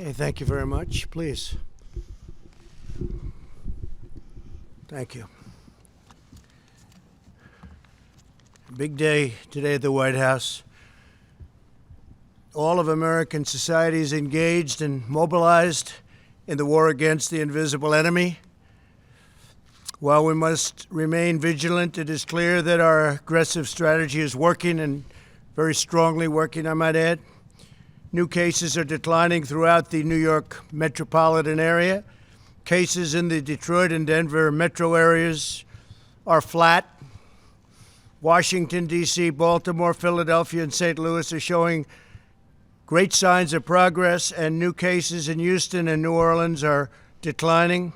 Okay, thank you very much. Please. Thank you. Big day today at the White House. All of American society is engaged and mobilized in the war against the invisible enemy. While we must remain vigilant, it is clear that our aggressive strategy is working, and very strongly working, I might add. New cases are declining throughout the New York metropolitan area. Cases in the Detroit and Denver metro areas are flat. Washington, D.C., Baltimore, Philadelphia, and St. Louis are showing great signs of progress, and new cases in Houston and New Orleans are declining.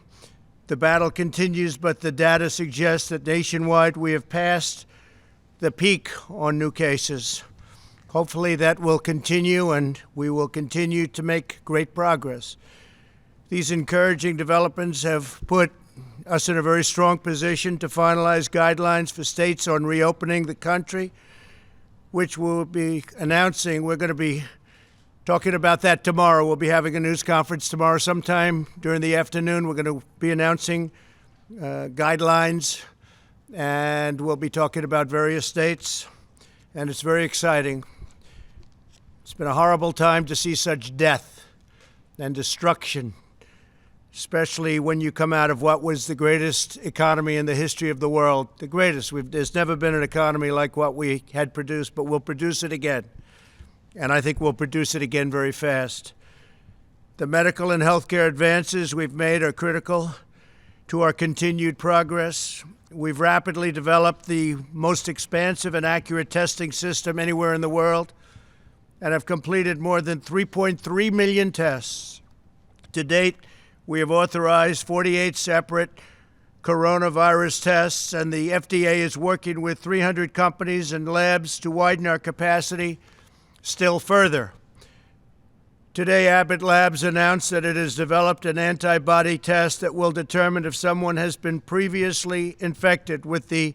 The battle continues, but the data suggests that nationwide we have passed the peak on new cases. Hopefully that will continue, and we will continue to make great progress. These encouraging developments have put us in a very strong position to finalize guidelines for states on reopening the country, which we'll be announcing. We're going to be talking about that tomorrow. We'll be having a news conference tomorrow sometime during the afternoon. We're going to be announcing guidelines, and we'll be talking about various states, and it's very exciting. It's been a horrible time to see such death and destruction, especially when you come out of what was the greatest economy in the history of the world. The greatest. There's never been an economy like what we had produced, but we'll produce it again. And I think we'll produce it again very fast. The medical and healthcare advances we've made are critical to our continued progress. We've rapidly developed the most expansive and accurate testing system anywhere in the world, and have completed more than 3.3 million tests. To date, we have authorized 48 separate coronavirus tests, and the FDA is working with 300 companies and labs to widen our capacity still further. Today, Abbott Labs announced that it has developed an antibody test that will determine if someone has been previously infected with the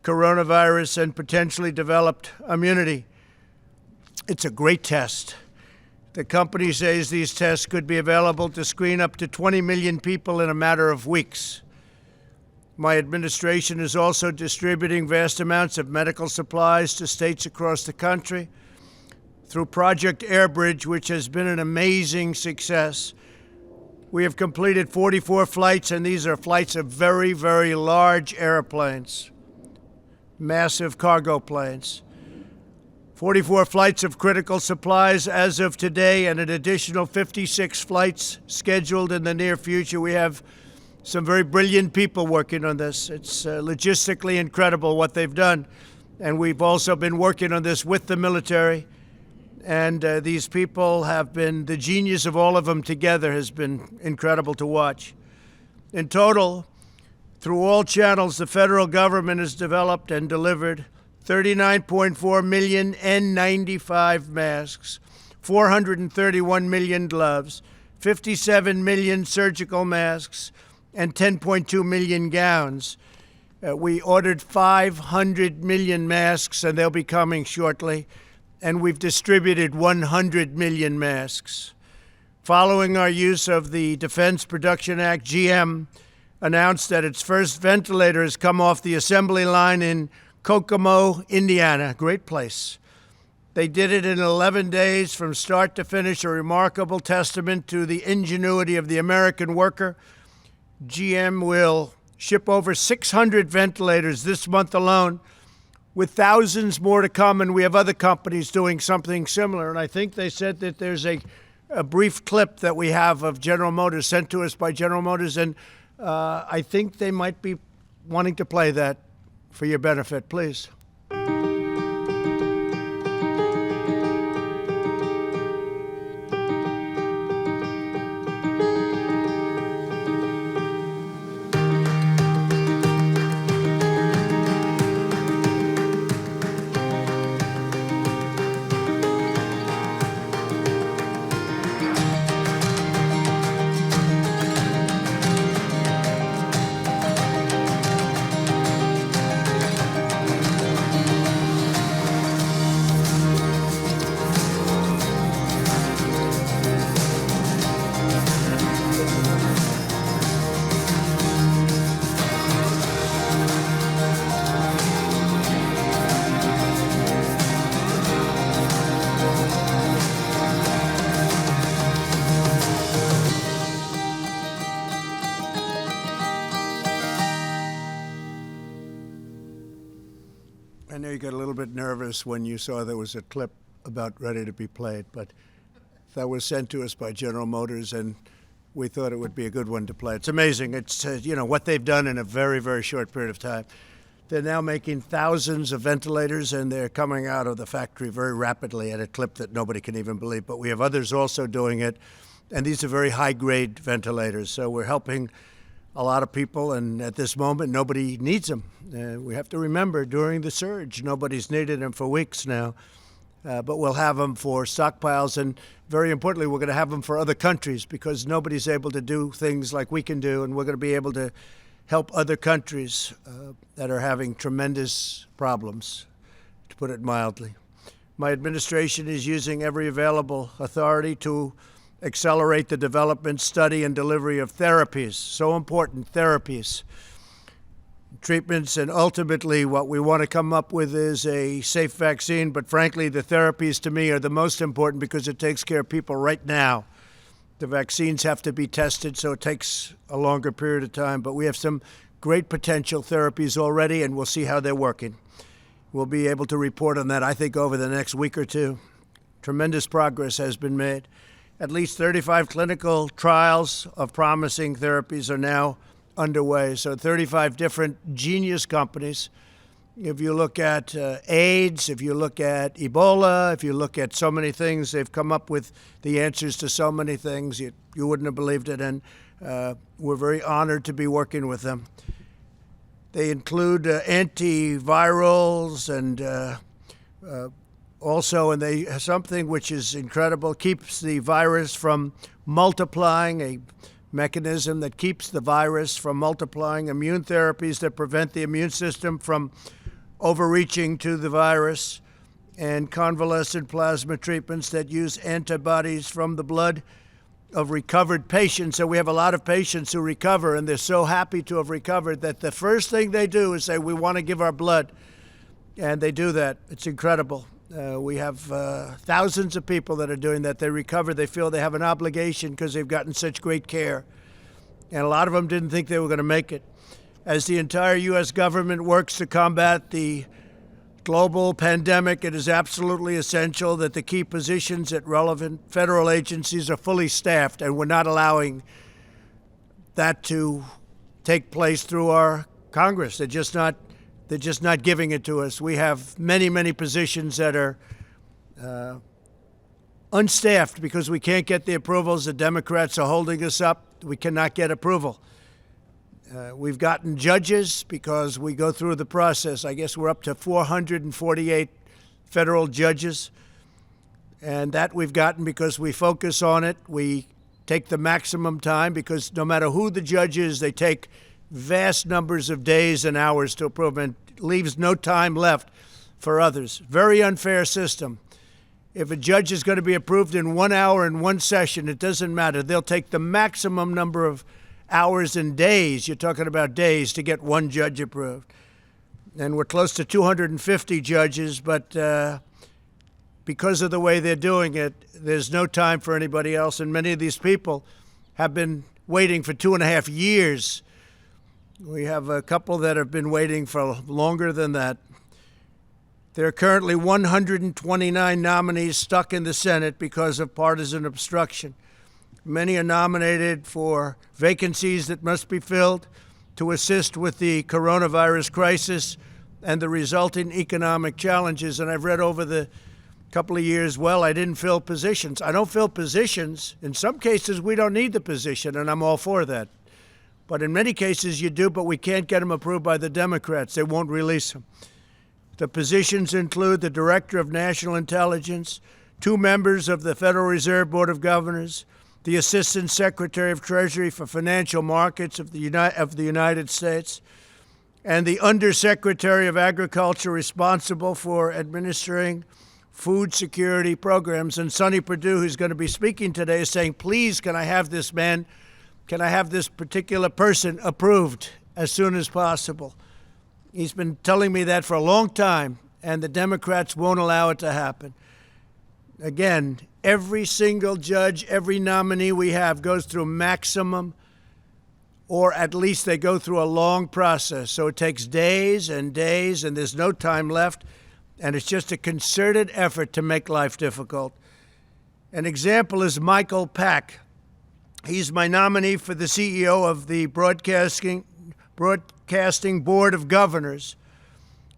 coronavirus and potentially developed immunity. It's a great test. The company says these tests could be available to screen up to 20 million people in a matter of weeks. My administration is also distributing vast amounts of medical supplies to states across the country through Project Airbridge, which has been an amazing success. We have completed 44 flights, and these are flights of very, very large airplanes, massive cargo planes. 44 flights of critical supplies as of today, and an additional 56 flights scheduled in the near future. We have some very brilliant people working on this. It's logistically incredible what they've done. And we've also been working on this with the military. And these people have been, the genius of all of them together has been incredible to watch. In total, through all channels, the federal government has developed and delivered 39.4 million N95 masks, 431 million gloves, 57 million surgical masks, and 10.2 million gowns. We ordered 500 million masks, and they'll be coming shortly. And we've distributed 100 million masks. Following our use of the Defense Production Act, GM announced that its first ventilator has come off the assembly line in Kokomo, Indiana. Great place. They did it in 11 days from start to finish, a remarkable testament to the ingenuity of the American worker. GM will ship over 600 ventilators this month alone, with thousands more to come, and we have other companies doing something similar. And I think they said that there's a brief clip that we have of General Motors sent to us by General Motors, and I think they might be wanting to play that for your benefit, please. I know you got a little bit nervous when you saw there was a clip about ready to be played, but that was sent to us by General Motors, and we thought it would be a good one to play. It's amazing. It's, what they've done in a very, very short period of time. They're now making thousands of ventilators, and they're coming out of the factory very rapidly at a clip that nobody can even believe. But we have others also doing it, and these are very high-grade ventilators. So we're helping a lot of people, and at this moment, nobody needs them. We have to remember, during the surge, nobody's needed them for weeks now. But we'll have them for stockpiles, and very importantly, we're going to have them for other countries because nobody's able to do things like we can do, and we're going to be able to help other countries that are having tremendous problems, to put it mildly. My administration is using every available authority to accelerate the development, study, and delivery of therapies, so important therapies, treatments, and ultimately what we want to come up with is a safe vaccine. But frankly, the therapies to me are the most important because it takes care of people right now. The vaccines have to be tested, so it takes a longer period of time. But we have some great potential therapies already, and we'll see how they're working. We'll be able to report on that, I think, over the next week or two. Tremendous progress has been made. At least 35 clinical trials of promising therapies are now underway. So 35 different genius companies. If you look at AIDS, if you look at Ebola, if you look at so many things, they've come up with the answers to so many things. You wouldn't have believed it, and we're very honored to be working with them. They include antivirals and also, and they something which is incredible, keeps the virus from multiplying, a mechanism that keeps the virus from multiplying, immune therapies that prevent the immune system from overreaching to the virus, and convalescent plasma treatments that use antibodies from the blood of recovered patients. So we have a lot of patients who recover, and they're so happy to have recovered that the first thing they do is say, we want to give our blood. And they do that. It's incredible. We have thousands of people that are doing that. They recover. They feel they have an obligation because they've gotten such great care. And a lot of them didn't think they were going to make it. As the entire U.S. government works to combat the global pandemic, it is absolutely essential that the key positions at relevant federal agencies are fully staffed, and we're not allowing that to take place through our Congress. They're just not giving it to us. We have many, many positions that are unstaffed because we can't get the approvals. The Democrats are holding us up. We cannot get approval. We've gotten judges because we go through the process. I guess we're up to 448 federal judges. And that we've gotten because we focus on it. We take the maximum time because no matter who the judge is, they take vast numbers of days and hours to approve, and leaves no time left for others. Very unfair system. If a judge is going to be approved in 1 hour in one session, it doesn't matter. They'll take the maximum number of hours and days. You're talking about days to get one judge approved. And we're close to 250 judges, but because of the way they're doing it, there's no time for anybody else. And many of these people have been waiting for 2.5 years. We have a couple that have been waiting for longer than that. There are currently 129 nominees stuck in the Senate because of partisan obstruction. Many are nominated for vacancies that must be filled to assist with the coronavirus crisis and the resulting economic challenges. And I've read over the couple of years, well, I didn't fill positions. I don't fill positions. In some cases, we don't need the position, and I'm all for that. But in many cases, you do, but we can't get them approved by the Democrats. They won't release them. The positions include the Director of National Intelligence, 2 members of the Federal Reserve Board of Governors, the Assistant Secretary of Treasury for Financial Markets of the United States, and the Undersecretary of Agriculture responsible for administering food security programs. And Sonny Perdue, who's going to be speaking today, is saying, please, can I have this man, can I have this particular person approved as soon as possible? He's been telling me that for a long time, and the Democrats won't allow it to happen. Again, every single judge, every nominee we have goes through maximum or at least they go through a long process. So it takes days and days, and there's no time left, and it's just a concerted effort to make life difficult. An example is Michael Pack. He's my nominee for the CEO of the Broadcasting Board of Governors,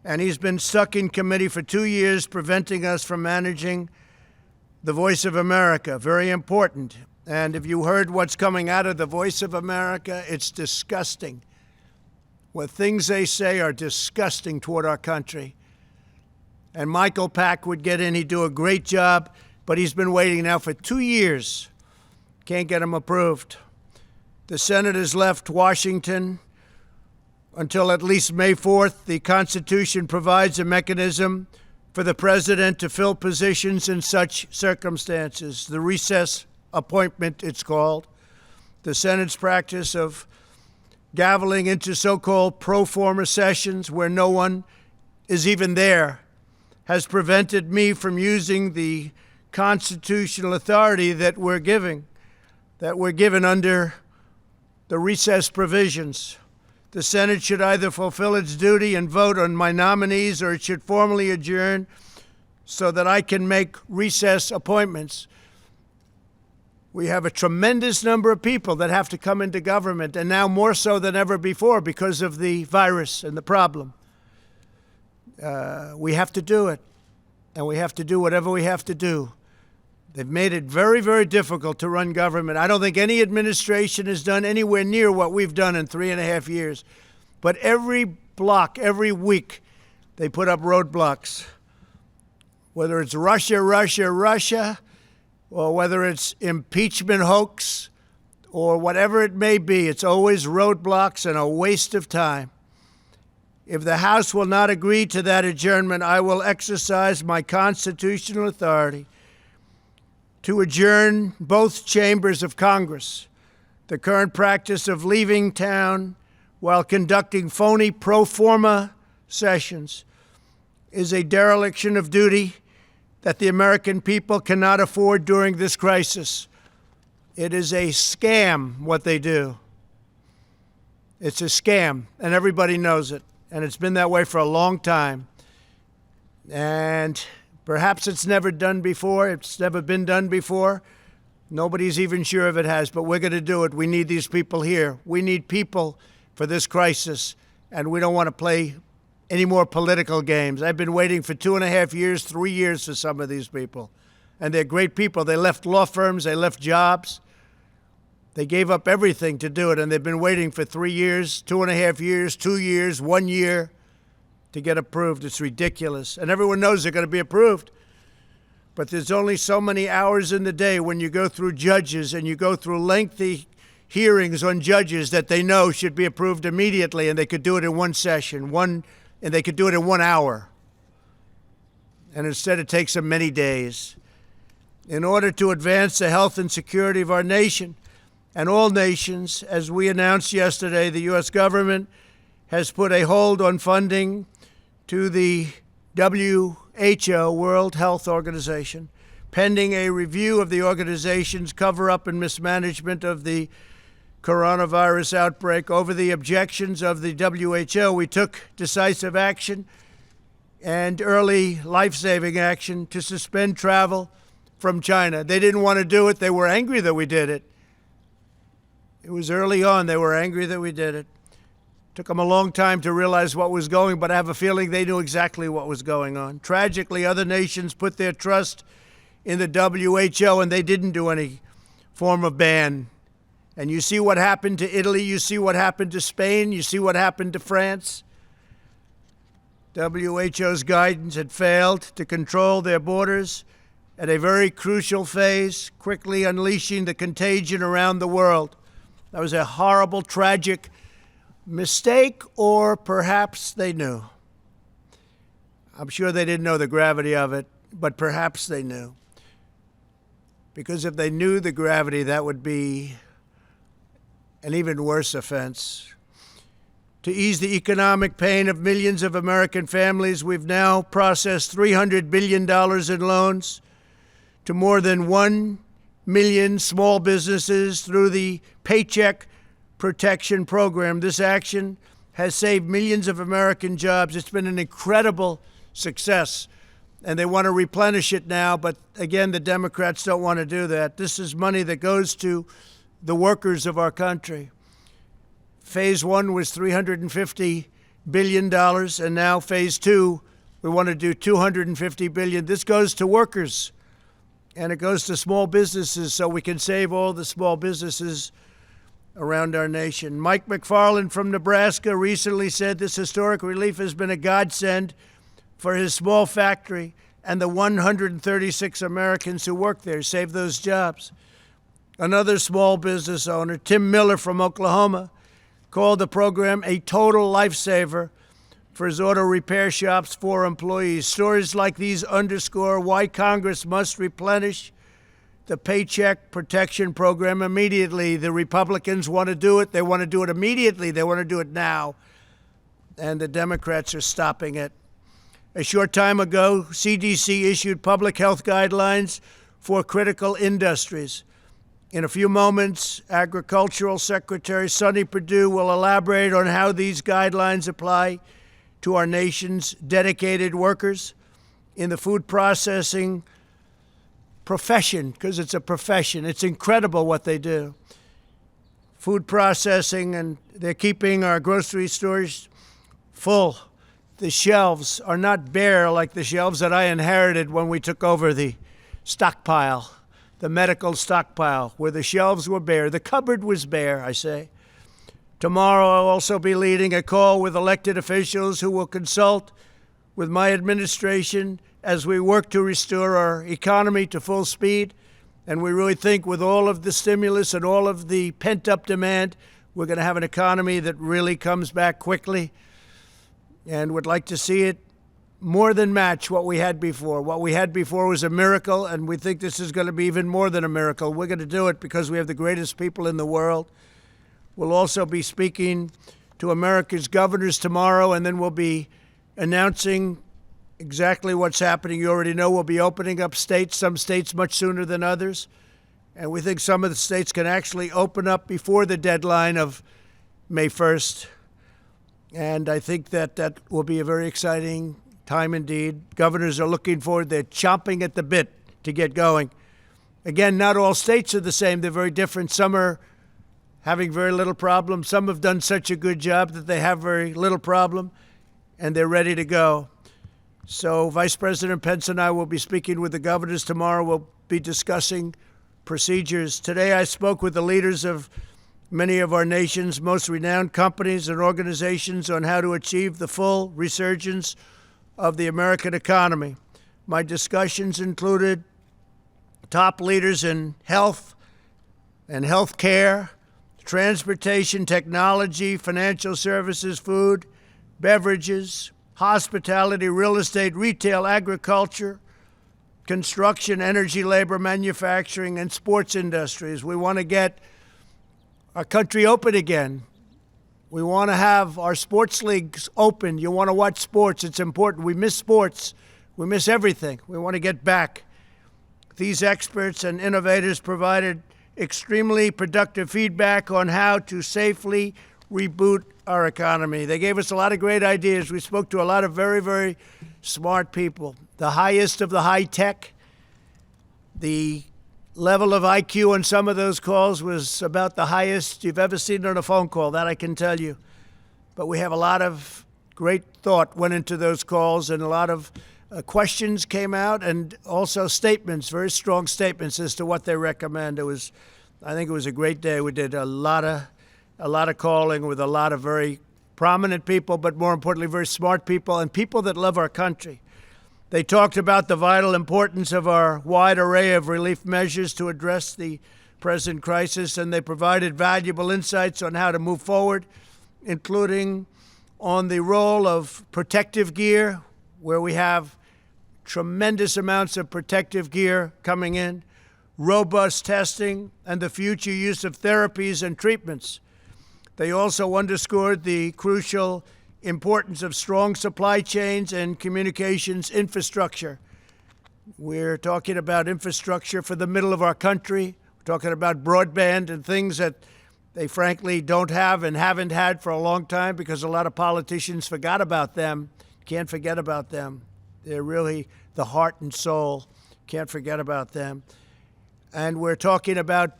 and he's been stuck in committee for 2 years, preventing us from managing the Voice of America. Very important. And if you heard what's coming out of the Voice of America, it's disgusting. What things they say are disgusting toward our country. And Michael Pack would get in. He'd do a great job, but he's been waiting now for 2 years. Can't get him approved. The Senate has left Washington until at least May 4th. The Constitution provides a mechanism for the president to fill positions in such circumstances. The recess appointment, it's called. The Senate's practice of gaveling into so-called pro forma sessions where no one is even there has prevented me from using the constitutional authority that we're given under the recess provisions. The Senate should either fulfill its duty and vote on my nominees, or it should formally adjourn so that I can make recess appointments. We have a tremendous number of people that have to come into government, and now more so than ever before because of the virus and the problem. We have to do it, and we have to do whatever we have to do. They've made it very, very difficult to run government. I don't think any administration has done anywhere near what we've done in 3.5 years. But every block, every week, they put up roadblocks. Whether it's Russia, or whether it's impeachment hoax, or whatever it may be, it's always roadblocks and a waste of time. If the House will not agree to that adjournment, I will exercise my constitutional authority to adjourn both chambers of Congress. The current practice of leaving town while conducting phony pro forma sessions is a dereliction of duty that the American people cannot afford during this crisis. It is a scam, what they do. It's a scam, and everybody knows it, and it's been that way for a long time. And perhaps it's never done before. It's never been done before. Nobody's even sure if it has, but we're going to do it. We need these people here. We need people for this crisis, and we don't want to play any more political games. I've been waiting for 2.5 years, 3 years for some of these people, and they're great people. They left law firms. They left jobs. They gave up everything to do it, and they've been waiting for 3 years, 2.5 years, 2 years, 1 year to get approved. It's ridiculous. And everyone knows they're going to be approved. But there's only so many hours in the day when you go through judges and you go through lengthy hearings on judges that they know should be approved immediately, and they could do it in one session, and they could do it in 1 hour. And instead it takes them many days. In order to advance the health and security of our nation and all nations, as we announced yesterday, the U.S. government has put a hold on funding to the WHO, World Health Organization, pending a review of the organization's cover-up and mismanagement of the coronavirus outbreak. Over the objections of the WHO, we took decisive action and early life-saving action to suspend travel from China. They didn't want to do it. They were angry that we did it. It was early on. They were angry that we did it. Took them a long time to realize what was going, but I have a feeling they knew exactly what was going on. Tragically, other nations put their trust in the WHO, and they didn't do any form of ban. And you see what happened to Italy. You see what happened to Spain. You see what happened to France. WHO's guidance had failed to control their borders at a very crucial phase, quickly unleashing the contagion around the world. That was a horrible, tragic mistake, or perhaps they knew. I'm sure they didn't know the gravity of it, but perhaps they knew. Because if they knew the gravity, that would be an even worse offense. To ease the economic pain of millions of American families, we've now processed $300 billion in loans to more than 1 million small businesses through the Paycheck Protection Program. This action has saved millions of American jobs. It's been an incredible success, and they want to replenish it now, but again, the Democrats don't want to do that. This is money that goes to the workers of our country. Phase one was $350 billion, and now phase two, we want to do $250 billion. This goes to workers, and it goes to small businesses, so we can save all the small businesses around our nation. Mike McFarland from Nebraska recently said this historic relief has been a godsend for his small factory and the 136 Americans who work there. Save those jobs. Another small business owner, Tim Miller from Oklahoma, called the program a total lifesaver for his auto repair shop's 4 employees. Stories like these underscore why Congress must replenish the Paycheck Protection Program immediately. The Republicans want to do it. They want to do it immediately. They want to do it now. And the Democrats are stopping it. A short time ago, CDC issued public health guidelines for critical industries. In a few moments, Agricultural Secretary Sonny Perdue will elaborate on how these guidelines apply to our nation's dedicated workers in the food processing profession, because it's a profession. It's incredible what they do. Food processing, and they're keeping our grocery stores full. The shelves are not bare like the shelves that I inherited when we took over the stockpile, the medical stockpile, where the shelves were bare. The cupboard was bare, I say. Tomorrow I'll also be leading a call with elected officials who will consult with my administration as we work to restore our economy to full speed. And we really think with all of the stimulus and all of the pent-up demand, we're going to have an economy that really comes back quickly, and would like to see it more than match what we had before. What we had before was a miracle, and we think this is going to be even more than a miracle. We're going to do it because we have the greatest people in the world. We'll also be speaking to America's governors tomorrow, and then we'll be announcing exactly what's happening. You already know we'll be opening up states, some states much sooner than others. And we think some of the states can actually open up before the deadline of May 1st. And I think that that will be a very exciting time indeed. Governors are looking forward. They're chomping at the bit to get going. Again, not all states are the same. They're very different. Some are having very little problem. Some have done such a good job that they have very little problem, and they're ready to go. So Vice President Pence and I will be speaking with the governors tomorrow. We'll be discussing procedures. Today I spoke with the leaders of many of our nation's most renowned companies and organizations on how to achieve the full resurgence of the American economy. My discussions included top leaders in health and health care, transportation, technology, financial services, food, beverages, hospitality, real estate, retail, agriculture, construction, energy, labor, manufacturing, and sports industries. We want to get our country open again. We want to have our sports leagues open. You want to watch sports. It's important. We miss sports. We miss everything. We want to get back. These experts and innovators provided extremely productive feedback on how to safely reboot our economy. They gave us a lot of great ideas. We spoke to a lot of very, very smart people. The highest of the high tech. The level of IQ on some of those calls was about the highest you've ever seen on a phone call, that I can tell you. But we have a lot of great thought went into those calls, and a lot of questions came out, and also statements, very strong statements as to what they recommend. I think it was a great day. We did a lot of calling with a lot of very prominent people, but more importantly, very smart people and people that love our country. They talked about the vital importance of our wide array of relief measures to address the present crisis, and they provided valuable insights on how to move forward, including on the role of protective gear, where we have tremendous amounts of protective gear coming in, robust testing, and the future use of therapies and treatments. They also underscored the crucial importance of strong supply chains and communications infrastructure. We're talking about infrastructure for the middle of our country. We're talking about broadband and things that they frankly don't have and haven't had for a long time because a lot of politicians forgot about them. Can't forget about them. They're really the heart and soul. Can't forget about them. And we're talking about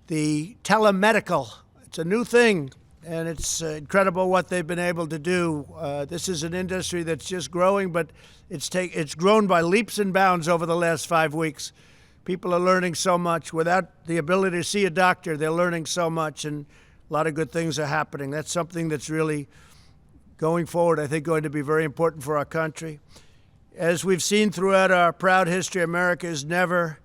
the telemedical. It's a new thing, and it's incredible what they've been able to do. This is an industry that's just growing, but it's grown by leaps and bounds over the last 5 weeks. People are learning so much. Without the ability to see a doctor, they're learning so much, and a lot of good things are happening. That's something that's really, going forward, I think, going to be very important for our country. As we've seen throughout our proud history, America is never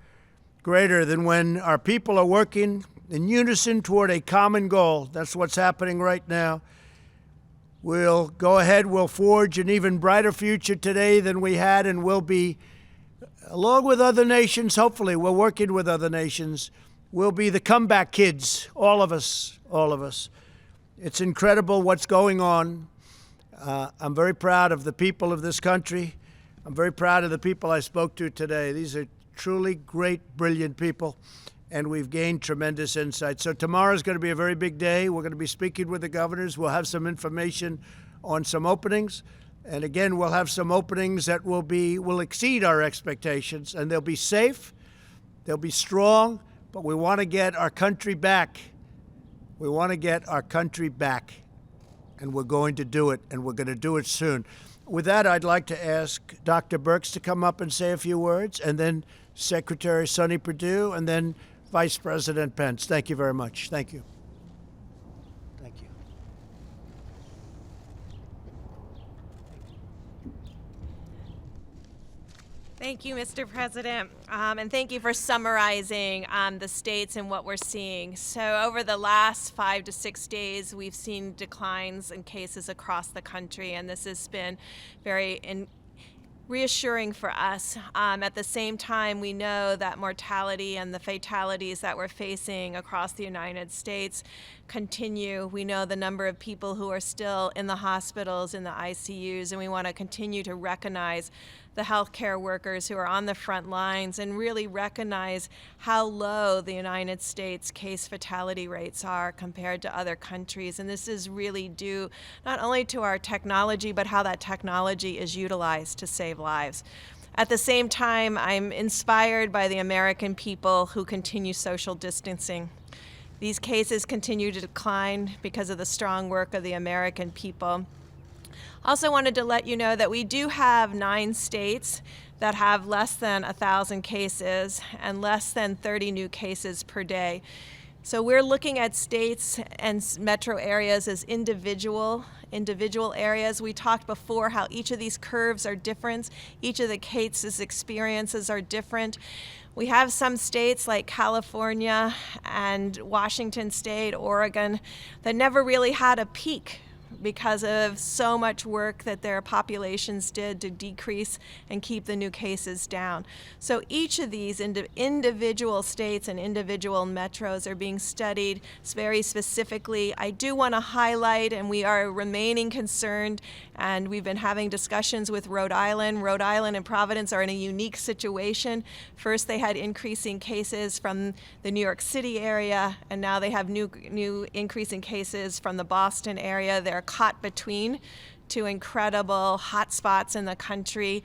greater than when our people are working in unison toward a common goal. That's what's happening right now. We'll go ahead, we'll forge an even brighter future today than we had, and we'll be, along with other nations, hopefully, we're working with other nations, we'll be the comeback kids, all of us, all of us. It's incredible what's going on. I'm very proud of the people of this country. I'm very proud of the people I spoke to today. These are truly great, brilliant people, and we've gained tremendous insight. So tomorrow's going to be a very big day. We're going to be speaking with the governors. We'll have some information on some openings. And again, we'll have some openings that will exceed our expectations, and they'll be safe, they'll be strong, but we want to get our country back. We want to get our country back, and we're going to do it, and we're going to do it soon. With that, I'd like to ask Dr. Birx to come up and say a few words, and then Secretary Sonny Perdue, and then Vice President Pence. Thank you very much. Thank you. Thank you. Thank you, Mr. President, and thank you for summarizing the states and what we're seeing. So over the last 5 to 6 days, we've seen declines in cases across the country, and this has been very reassuring for us. At the same time, we know that mortality and the fatalities that we're facing across the United States continue. We know the number of people who are still in the hospitals, in the ICUs, and we want to continue to recognize the healthcare workers who are on the front lines and really recognize how low the United States case fatality rates are compared to other countries. And this is really due not only to our technology, but how that technology is utilized to save lives. At the same time, I'm inspired by the American people who continue social distancing. These cases continue to decline because of the strong work of the American people. Also wanted to let you know that we do have 9 states that have less than 1,000 cases and less than 30 new cases per day. So we're looking at states and metro areas as individual areas. We talked before how each of these curves are different. Each of the cases' experiences are different. We have some states like California and Washington State, Oregon, that never really had a peak because of so much work that their populations did to decrease and keep the new cases down. So each of these individual states and individual metros are being studied very specifically. I do want to highlight, and we are remaining concerned, and we've been having discussions with Rhode Island. Rhode Island and Providence are in a unique situation. First, they had increasing cases from the New York City area, and now they have new increasing cases from the Boston area. They're caught between 2 incredible hot spots in the country.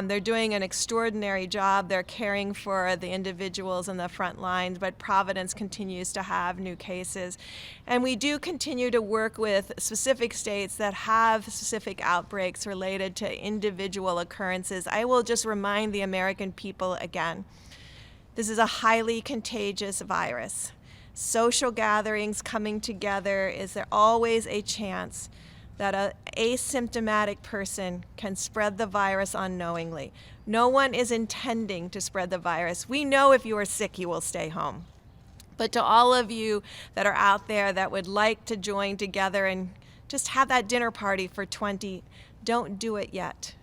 They're doing an extraordinary job. They're caring for the individuals in the front lines, but Providence continues to have new cases. And we do continue to work with specific states that have specific outbreaks related to individual occurrences. I will just remind the American people again, this is a highly contagious virus. Social gatherings coming together, is there always a chance that an asymptomatic person can spread the virus unknowingly? No one is intending to spread the virus. We know if you are sick, you will stay home. But to all of you that are out there that would like to join together and just have that dinner party for 20, don't do it yet.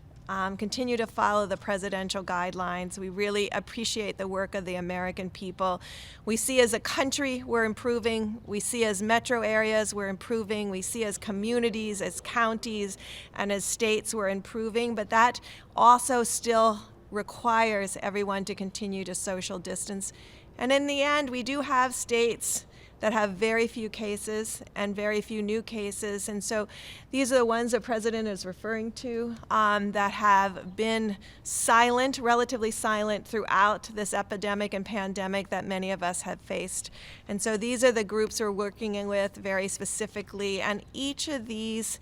Continue to follow the presidential guidelines. We really appreciate the work of the American people. We see as a country we're improving. We see as metro areas we're improving. We see as communities, as counties, and as states we're improving. But that also still requires everyone to continue to social distance. And in the end, we do have states that have very few cases and very few new cases. And so these are the ones the president is referring to that have been silent, relatively silent throughout this epidemic and pandemic that many of us have faced. And so these are the groups we're working with very specifically, and each of these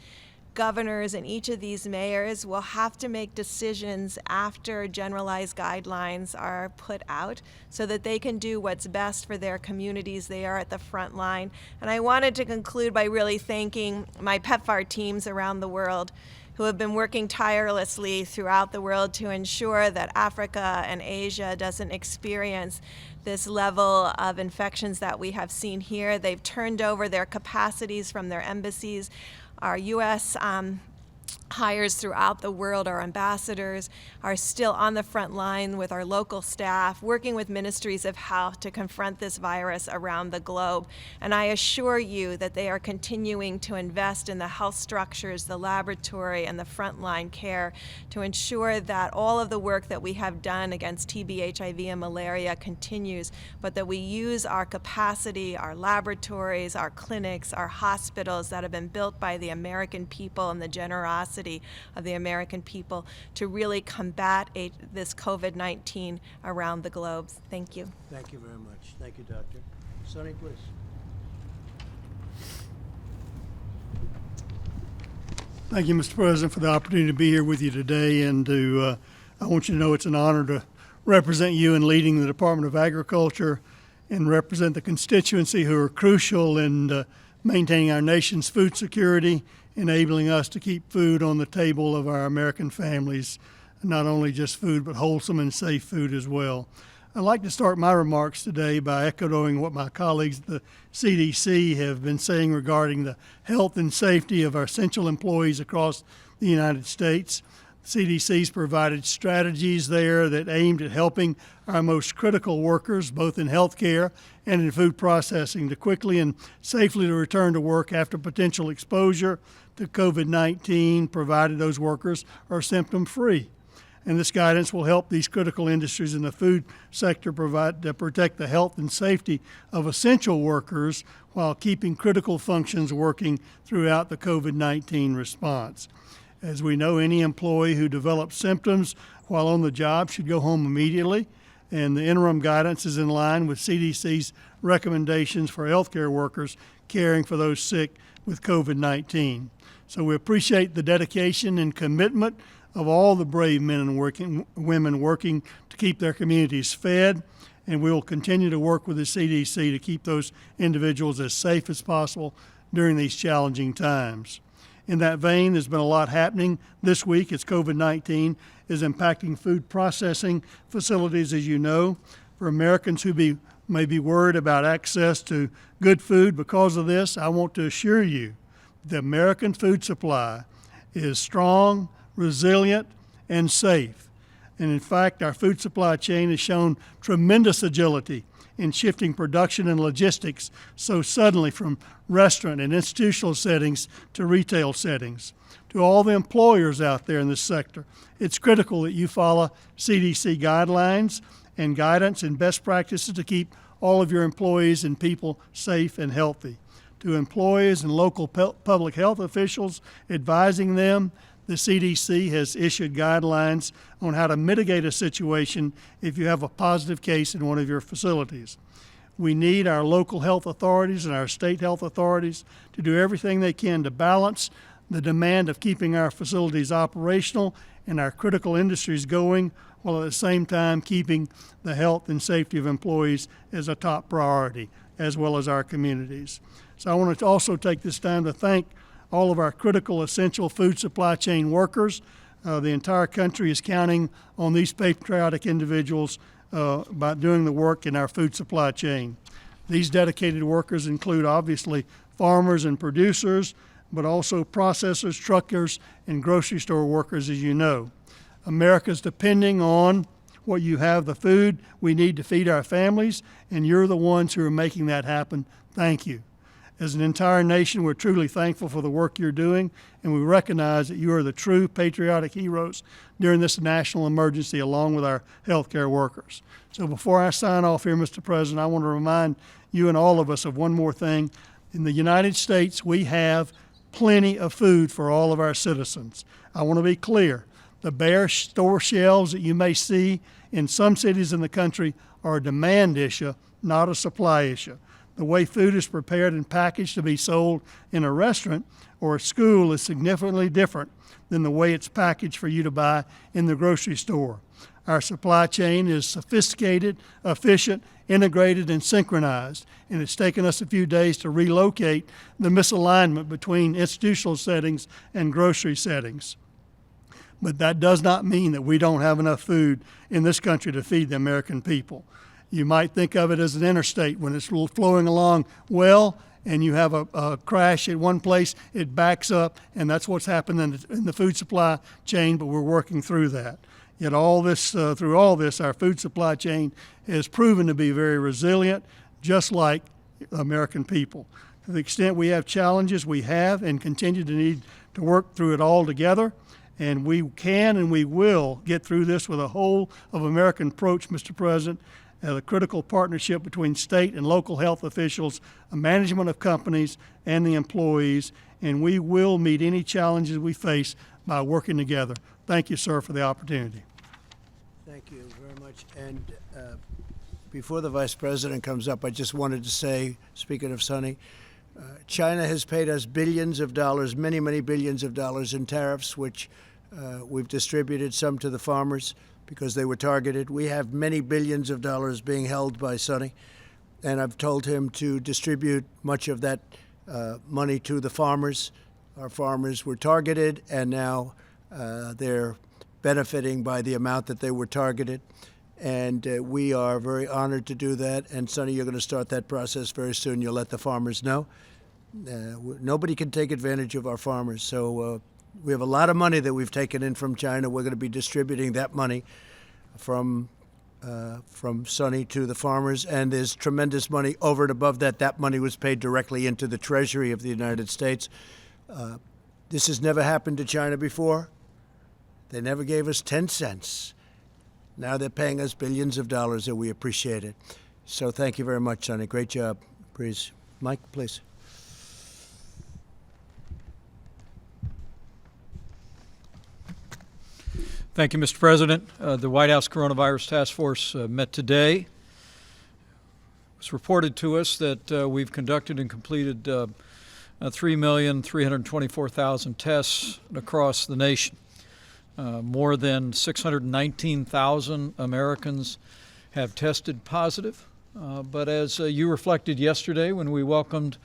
governors and each of these mayors will have to make decisions after generalized guidelines are put out so that they can do what's best for their communities. They are at the front line. And I wanted to conclude by really thanking my PEPFAR teams around the world who have been working tirelessly throughout the world to ensure that Africa and Asia doesn't experience this level of infections that we have seen here. They've turned over their capacities from their embassies. Our U.S. hires throughout the world, our ambassadors, are still on the front line with our local staff, working with ministries of health to confront this virus around the globe. And I assure you that they are continuing to invest in the health structures, the laboratory, and the frontline care to ensure that all of the work that we have done against TB, HIV, and malaria continues, but that we use our capacity, our laboratories, our clinics, our hospitals that have been built by the American people and the generosity of the American people to really combat this COVID-19 around the globe. Thank you. Thank you very much. Thank you, Doctor. Sonny, please. Thank you, Mr. President, for the opportunity to be here with you today. And I want you to know it's an honor to represent you in leading the Department of Agriculture and represent the constituency who are crucial in maintaining our nation's food security, enabling us to keep food on the table of our American families, not only just food, but wholesome and safe food as well. I'd like to start my remarks today by echoing what my colleagues at the CDC have been saying regarding the health and safety of our essential employees across the United States. CDC's provided strategies there that aimed at helping our most critical workers, both in healthcare and in food processing, to quickly and safely to return to work after potential exposure to COVID-19, provided those workers are symptom-free. And this guidance will help these critical industries in the food sector protect the health and safety of essential workers while keeping critical functions working throughout the COVID-19 response. As we know, any employee who develops symptoms while on the job should go home immediately, and the interim guidance is in line with CDC's recommendations for healthcare workers caring for those sick with COVID-19. So we appreciate the dedication and commitment of all the brave men and women working to keep their communities fed, and we will continue to work with the CDC to keep those individuals as safe as possible during these challenging times. In that vein, there's been a lot happening this week as COVID-19 is impacting food processing facilities, as you know. For Americans who may be worried about access to good food because of this, I want to assure you the American food supply is strong, resilient, and safe. And in fact, our food supply chain has shown tremendous agility in shifting production and logistics so suddenly from restaurant and institutional settings to retail settings. To all the employers out there in this sector, it's critical that you follow CDC guidelines and guidance and best practices to keep all of your employees and people safe and healthy. To employees and local public health officials advising them, the CDC has issued guidelines on how to mitigate a situation if you have a positive case in one of your facilities. We need our local health authorities and our state health authorities to do everything they can to balance the demand of keeping our facilities operational and our critical industries going, while at the same time keeping the health and safety of employees as a top priority, as well as our communities. So I want to also take this time to thank all of our critical, essential food supply chain workers. The entire country is counting on these patriotic individuals by doing the work in our food supply chain. These dedicated workers include, obviously, farmers and producers, but also processors, truckers, and grocery store workers, as you know. America's depending on what you have, the food we need to feed our families, and you're the ones who are making that happen. Thank you. As an entire nation, we're truly thankful for the work you're doing, and we recognize that you are the true patriotic heroes during this national emergency, along with our healthcare workers. So before I sign off here, Mr. President, I want to remind you and all of us of one more thing. In the United States, we have plenty of food for all of our citizens. I want to be clear. The bare store shelves that you may see in some cities in the country are a demand issue, not a supply issue. The way food is prepared and packaged to be sold in a restaurant or a school is significantly different than the way it's packaged for you to buy in the grocery store. Our supply chain is sophisticated, efficient, integrated, and synchronized, and it's taken us a few days to relocate the misalignment between institutional settings and grocery settings. But that does not mean that we don't have enough food in this country to feed the American people. You might think of it as an interstate when it's flowing along well and you have a crash at one place, it backs up, and that's what's happened in the food supply chain, but we're working through that. Yet through all this, our food supply chain has proven to be very resilient, just like American people. To the extent we have challenges, we have and continue to need to work through it all together. And we can and we will get through this with a whole of American approach, Mr. President, a critical partnership between state and local health officials, a management of companies, and the employees, and we will meet any challenges we face by working together. Thank you, sir, for the opportunity. Thank you very much. And before the Vice President comes up, I just wanted to say, speaking of Sonny, China has paid us billions of dollars, many, many billions of dollars in tariffs, which we've distributed some to the farmers because they were targeted. We have many billions of dollars being held by Sonny, and I've told him to distribute much of that money to the farmers. Our farmers were targeted, and now they're benefiting by the amount that they were targeted. And we are very honored to do that. And Sonny, you're going to start that process very soon. You'll let the farmers know. Nobody can take advantage of our farmers. So we have a lot of money that we've taken in from China. We're going to be distributing that money from Sonny to the farmers. And there's tremendous money over and above that. That money was paid directly into the Treasury of the United States. This has never happened to China before. They never gave us 10 cents. Now they're paying us billions of dollars, and we appreciate it. So thank you very much, Sonny. Great job. Please. Mike, please. Thank you, Mr. President. The White House Coronavirus Task Force met today. It was reported to us that we've conducted and completed 3,324,000 tests across the nation. More than 619,000 Americans have tested positive. But as you reflected yesterday when we welcomed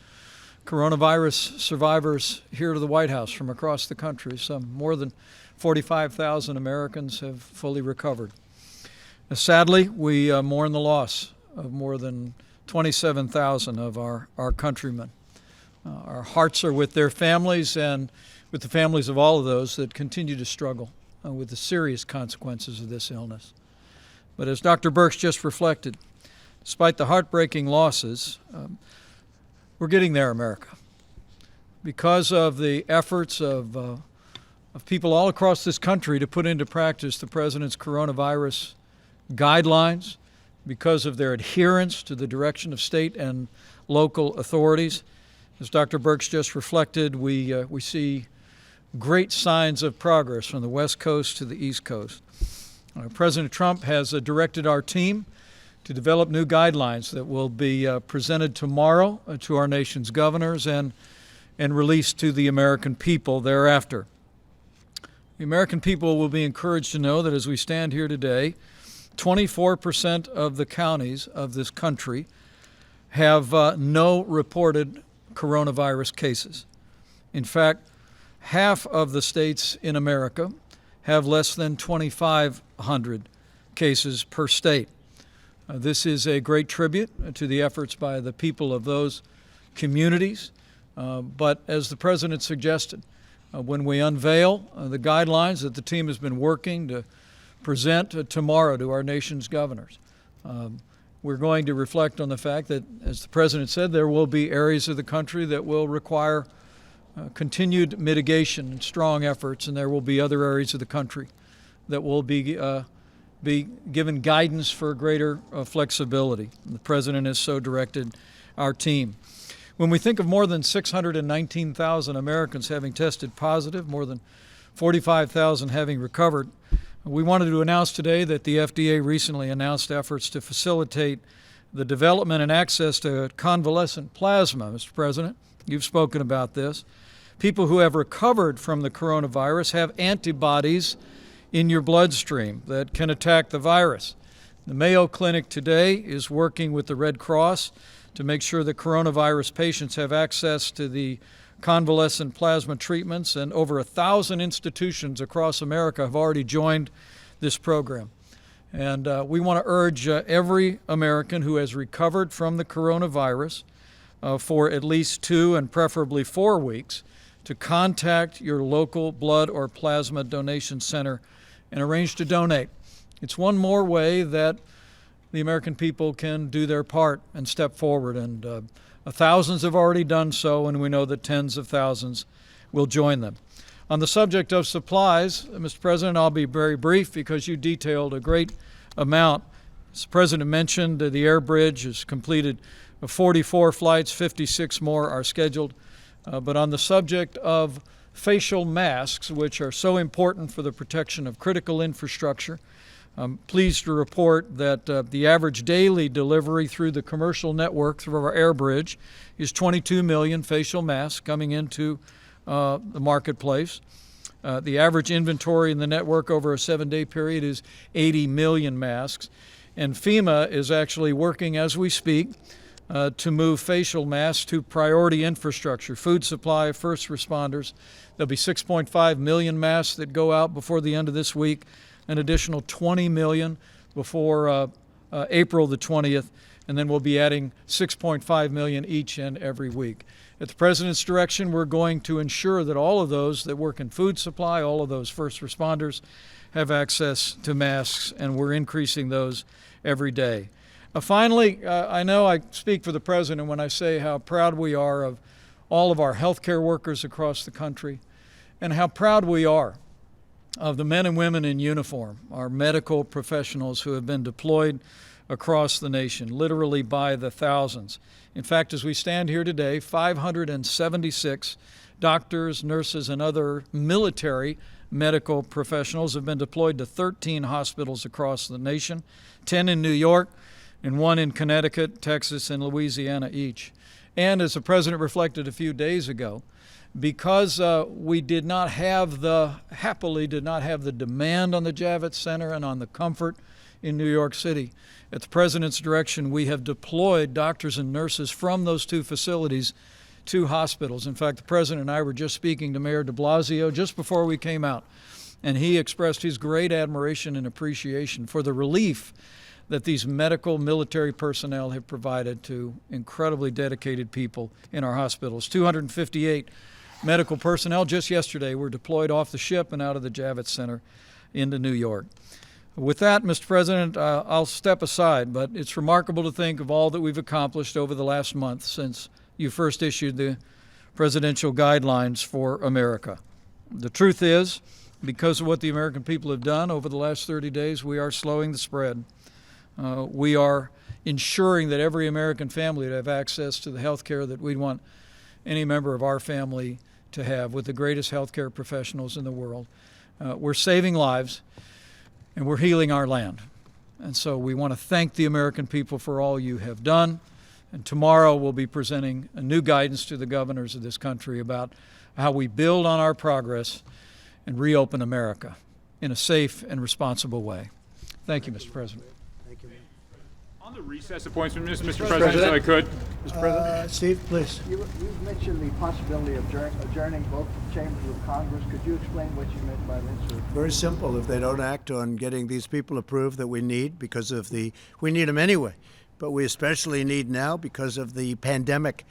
coronavirus survivors here to the White House from across the country, some more than 45,000 Americans have fully recovered. Sadly, we mourn the loss of more than 27,000 of our countrymen. Our hearts are with their families and with the families of all of those that continue to struggle with the serious consequences of this illness. But as Dr. Birx just reflected, despite the heartbreaking losses, we're getting there, America. Because of the efforts of people all across this country to put into practice the President's coronavirus guidelines, because of their adherence to the direction of state and local authorities, as Dr. Birx just reflected, we see great signs of progress from the West Coast to the East Coast. President Trump has directed our team to develop new guidelines that will be presented tomorrow to our nation's governors and released to the American people thereafter. The American people will be encouraged to know that as we stand here today, 24% of the counties of this country have no reported coronavirus cases. In fact, half of the states in America have less than 2,500 cases per state. This is a great tribute to the efforts by the people of those communities. But as the President suggested, when we unveil the guidelines that the team has been working to present tomorrow to our nation's governors, we're going to reflect on the fact that, as the President said, there will be areas of the country that will require continued mitigation and strong efforts, and there will be other areas of the country that will be given guidance for greater flexibility. The President has so directed our team. When we think of more than 619,000 Americans having tested positive, more than 45,000 having recovered, we wanted to announce today that the FDA recently announced efforts to facilitate the development and access to convalescent plasma. Mr. President, you've spoken about this. People who have recovered from the coronavirus have antibodies in your bloodstream that can attack the virus. The Mayo Clinic today is working with the Red Cross to make sure that coronavirus patients have access to the convalescent plasma treatments, and over 1,000 institutions across America have already joined this program. And we want to urge every American who has recovered from the coronavirus for at least 2 and preferably 4 weeks to contact your local blood or plasma donation center and arrange to donate. It's one more way that the American people can do their part and step forward. And thousands have already done so, and we know that tens of thousands will join them. On the subject of supplies, Mr. President, I'll be very brief because you detailed a great amount. As the President mentioned, the air bridge has completed 44 flights, 56 more are scheduled. But on the subject of facial masks, which are so important for the protection of critical infrastructure, I'm pleased to report that the average daily delivery through the commercial network through our air bridge is 22 million facial masks coming into the marketplace. The average inventory in the network over a 7-day period is 80 million masks. And FEMA is actually working as we speak to move facial masks to priority infrastructure, food supply, first responders. There'll be 6.5 million masks that go out before the end of this week, an additional 20 million before April the 20th, and then we'll be adding 6.5 million each and every week. At the President's direction, we're going to ensure that all of those that work in food supply, all of those first responders, have access to masks, and we're increasing those every day. Finally, I know I speak for the President when I say how proud we are of all of our healthcare workers across the country, and how proud we are of the men and women in uniform, our medical professionals who have been deployed across the nation, literally by the thousands. In fact, as we stand here today, 576 doctors, nurses, and other military medical professionals have been deployed to 13 hospitals across the nation, 10 in New York, and 1 in Connecticut, Texas, and Louisiana each. And as the President reflected a few days ago, because we happily did not have the demand on the Javits Center and on the comfort in New York City, at the President's direction, we have deployed doctors and nurses from those 2 facilities to hospitals. In fact, the President and I were just speaking to Mayor de Blasio just before we came out, and he expressed his great admiration and appreciation for the relief that these medical military personnel have provided to incredibly dedicated people in our hospitals. 258 medical personnel just yesterday were deployed off the ship and out of the Javits Center into New York. With that, Mr. President, I'll step aside, but it's remarkable to think of all that we've accomplished over the last month since you first issued the presidential guidelines for America. The truth is, because of what the American people have done over the last 30 days, we are slowing the spread. We are ensuring that every American family would have access to the health care that we'd want any member of our family to have, with the greatest health care professionals in the world. We're saving lives, and we're healing our land. And so we want to thank the American people for all you have done. And tomorrow we'll be presenting a new guidance to the governors of this country about how we build on our progress and reopen America in a safe and responsible way. Thank you, Mr. President. Thank you. On the recess appointments, Mr. President, if I could. Mr. President? Steve, please. You've mentioned the possibility of adjourning both chambers of Congress. Could you explain what you meant by this? Very simple. If they don't act on getting these people approved that we need, we need them anyway, but we especially need now because of the pandemic,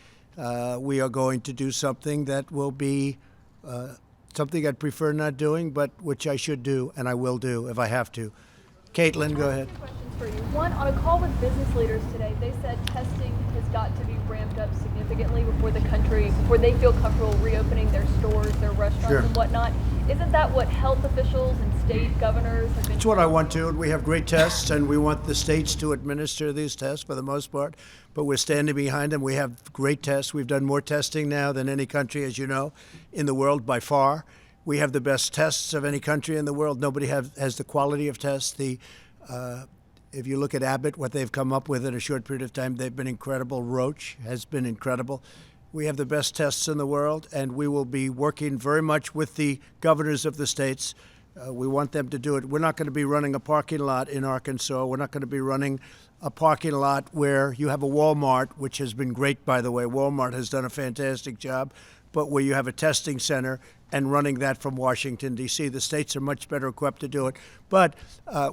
we are going to do something that will be something I'd prefer not doing, but which I should do and I will do if I have to. Caitlin, go ahead. Two questions for you. One, on a call with business leaders today, they said testing has got to be ramped up significantly before they feel comfortable reopening their stores, their restaurants, Sure. and whatnot. Isn't that what health officials and state governors have been? That's what I want to. We have great tests, and we want the states to administer these tests for the most part, but we're standing behind them. We have great tests. We've done more testing now than any country, as you know, in the world by far. We have the best tests of any country in the world. Nobody has the quality of tests. If you look at Abbott, what they've come up with in a short period of time, they've been incredible. Roche has been incredible. We have the best tests in the world, and we will be working very much with the governors of the states. We want them to do it. We're not going to be running a parking lot in Arkansas. We're not going to be running a parking lot where you have a Walmart, which has been great, by the way. Walmart has done a fantastic job, but where you have a testing center and running that from Washington, D.C. The states are much better equipped to do it. But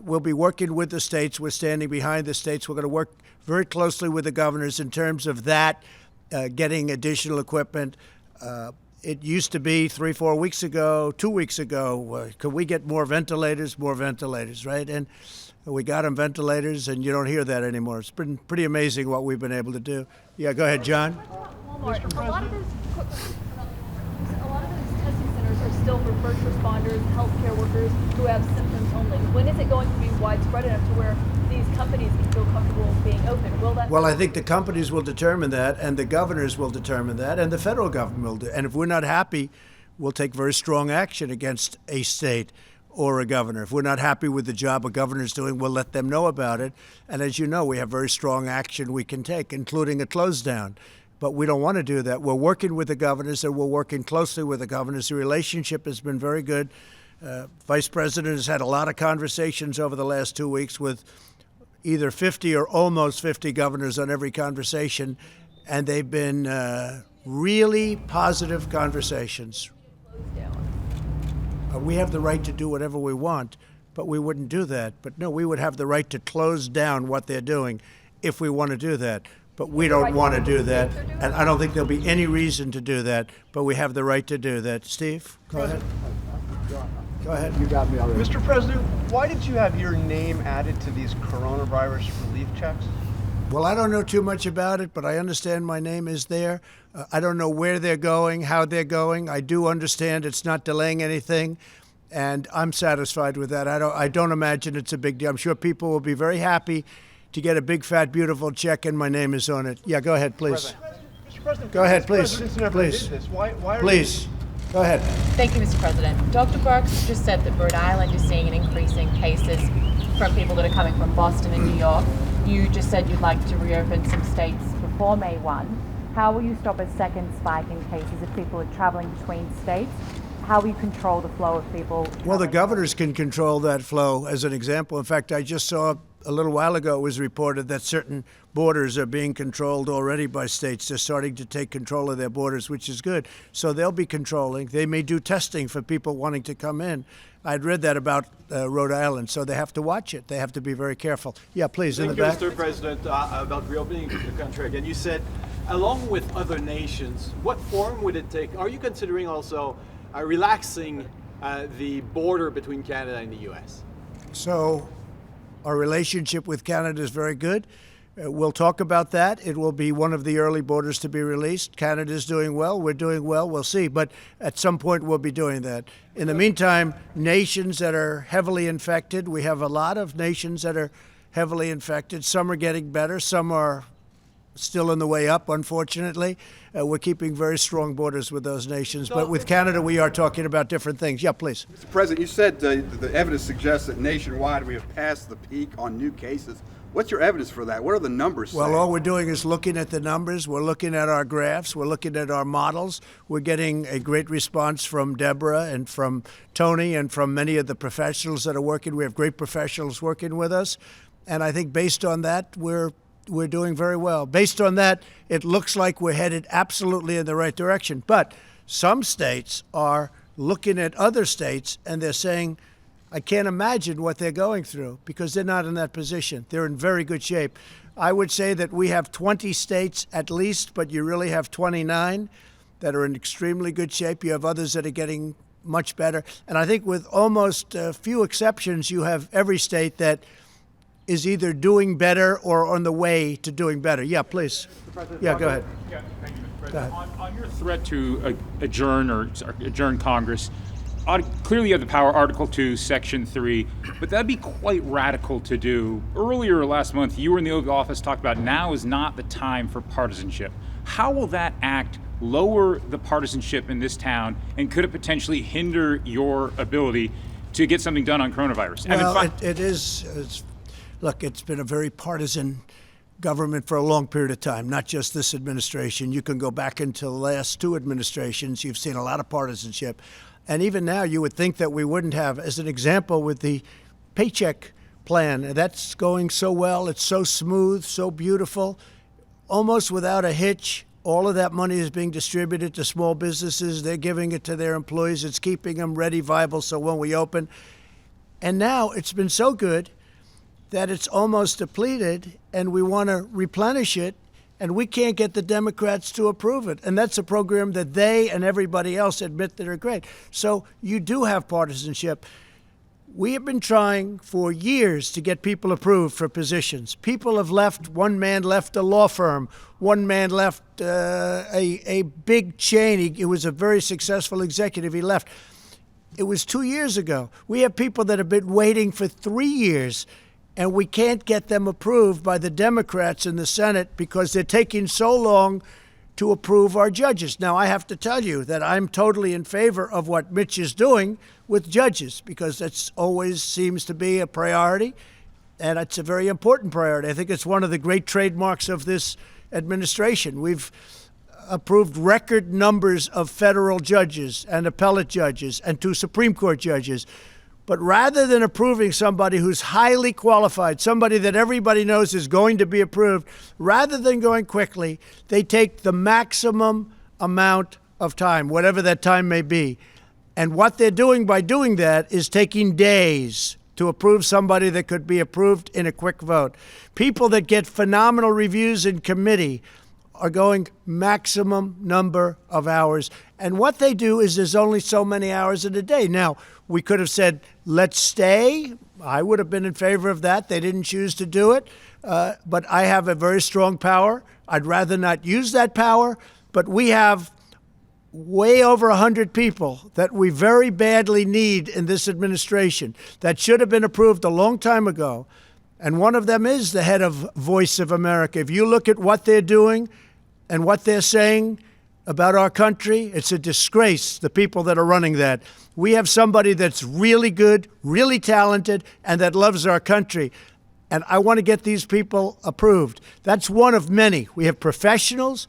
we'll be working with the states. We're standing behind the states. We're going to work very closely with the governors in terms of that, getting additional equipment. It used to be 3-4 weeks ago, 2 weeks ago, could we get more ventilators, right? And we got them ventilators, and you don't hear that anymore. It's been pretty amazing what we've been able to do. Yeah, go ahead, John. Walmart. A lot of those testing centers are still for first responders, healthcare workers who have symptoms only. When is it going to be widespread enough to where these companies can feel comfortable being open? Will that? Well, I think the companies will determine that, and the governors will determine that, and the federal government will do. And if we're not happy, we'll take very strong action against a state or a governor. If we're not happy with the job a governor's doing, we'll let them know about it. And as you know, we have very strong action we can take, including a close down. But we don't want to do that. We're working with the governors, and we're working closely with the governors. The relationship has been very good. Vice President has had a lot of conversations over the last 2 weeks with either 50 or almost 50 governors on every conversation, and they've been really positive conversations. We have the right to do whatever we want, but we wouldn't do that. But no, we would have the right to close down what they're doing if we want to do that. But we don't want to do that, and I don't think there'll be any reason to do that, but we have the right to do that. Steve, go ahead. Go ahead. You got me already. Mr. President, why did you have your name added to these coronavirus relief checks? Well, I don't know too much about it, but I understand my name is there. I don't know where they're going, how they're going. I do understand it's not delaying anything, and I'm satisfied with that. I don't imagine it's a big deal. I'm sure people will be very happy to get a big, fat, beautiful check, and my name is on it. Yeah, go ahead, please. Mr. President, Go ahead, please. Presidents never Please. did this. Why are Please, go ahead. Thank you, Mr. President. Dr. Birx just said that Rhode Island is seeing an increase in cases from people that are coming from Boston and New York. You just said you'd like to reopen some states before May 1. How will you stop a second spike in cases if people are traveling between states? How will you control the flow of people? Well, the governors can control that flow, as an example. In fact, I just saw a little while ago it was reported that certain borders are being controlled already by states. They're starting to take control of their borders, which is good. So they'll be controlling. They may do testing for people wanting to come in. I'd read that about Rhode Island, so they have to watch it. They have to be very careful. Yeah, please, in the back. Mr. President, about reopening the country again. You said, along with other nations, what form would it take? Are you considering also relaxing the border between Canada and the U.S.? So our relationship with Canada is very good. We'll talk about that. It will be one of the early borders to be released. Canada's doing well. We're doing well. We'll see. But at some point, we'll be doing that. In the meantime, nations that are heavily infected, we have a lot of nations that are heavily infected. Some are getting better. Some are still on the way up, unfortunately. We're keeping very strong borders with those nations. But with Canada, we are talking about different things. Yeah, please. Mr. President, you said the evidence suggests that nationwide we have passed the peak on new cases. What's your evidence for that? What are the numbers saying? Well, all we're doing is looking at the numbers. We're looking at our graphs. We're looking at our models. We're getting a great response from Deborah and from Tony and from many of the professionals that are working. We have great professionals working with us. And I think based on that, we're doing very well. Based on that, it looks like we're headed absolutely in the right direction. But some states are looking at other states and they're saying, I can't imagine what they're going through because they're not in that position. They're in very good shape. I would say that we have 20 states at least, but you really have 29 that are in extremely good shape. You have others that are getting much better. And I think with almost few exceptions, you have every state that is either doing better or on the way to doing better. Yeah, please. Yeah, go ahead. Yeah, thank you, Mr. President. On your threat to adjourn Congress, clearly you have the power, Article 2, Section 3, but that'd be quite radical to do. Earlier last month, you were in the Oval Office talked about now is not the time for partisanship. How will that act lower the partisanship in this town, and could it potentially hinder your ability to get something done on coronavirus? Well, look, it's been a very partisan government for a long period of time, not just this administration. You can go back into the last two administrations. You've seen a lot of partisanship. And even now, you would think that we wouldn't have. As an example, with the paycheck plan, that's going so well. It's so smooth, so beautiful, almost without a hitch. All of that money is being distributed to small businesses. They're giving it to their employees. It's keeping them ready, viable, so when we open. And now it's been so good that it's almost depleted, and we want to replenish it, and we can't get the Democrats to approve it. And that's a program that they and everybody else admit that are great. So you do have partisanship. We have been trying for years to get people approved for positions. People have left. One man left a law firm. One man left a big chain. He was a very successful executive. He left. It was 2 years ago. We have people that have been waiting for 3 years, and we can't get them approved by the Democrats in the Senate because they're taking so long to approve our judges. Now, I have to tell you that I'm totally in favor of what Mitch is doing with judges, because that's always seems to be a priority, and it's a very important priority. I think it's one of the great trademarks of this administration. We've approved record numbers of federal judges and appellate judges and 2 Supreme Court judges. But rather than approving somebody who's highly qualified, somebody that everybody knows is going to be approved, rather than going quickly, they take the maximum amount of time, whatever that time may be. And what they're doing by doing that is taking days to approve somebody that could be approved in a quick vote. People that get phenomenal reviews in committee are going maximum number of hours. And what they do is there's only so many hours in a day. Now, we could have said, let's stay. I would have been in favor of that. They didn't choose to do it. But I have a very strong power. I'd rather not use that power. But we have way over 100 people that we very badly need in this administration that should have been approved a long time ago. And one of them is the head of Voice of America. If you look at what they're doing and what they're saying about our country, it's a disgrace, the people that are running that. We have somebody that's really good, really talented, and that loves our country. And I want to get these people approved. That's one of many. We have professionals.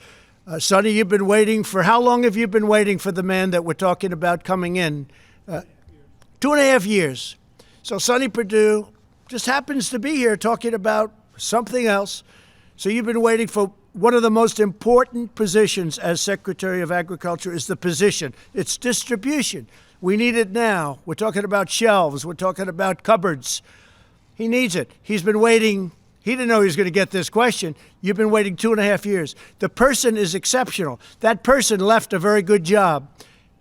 Sonny, you've been waiting for, how long have you been waiting for the man that we're talking about coming in? 2.5 years. So Sonny Perdue just happens to be here talking about something else. So you've been waiting for one of the most important positions as Secretary of Agriculture is the position. It's distribution. We need it now. We're talking about shelves. We're talking about cupboards. He needs it. He's been waiting. He didn't know he was going to get this question. You've been waiting 2.5 years. The person is exceptional. That person left a very good job.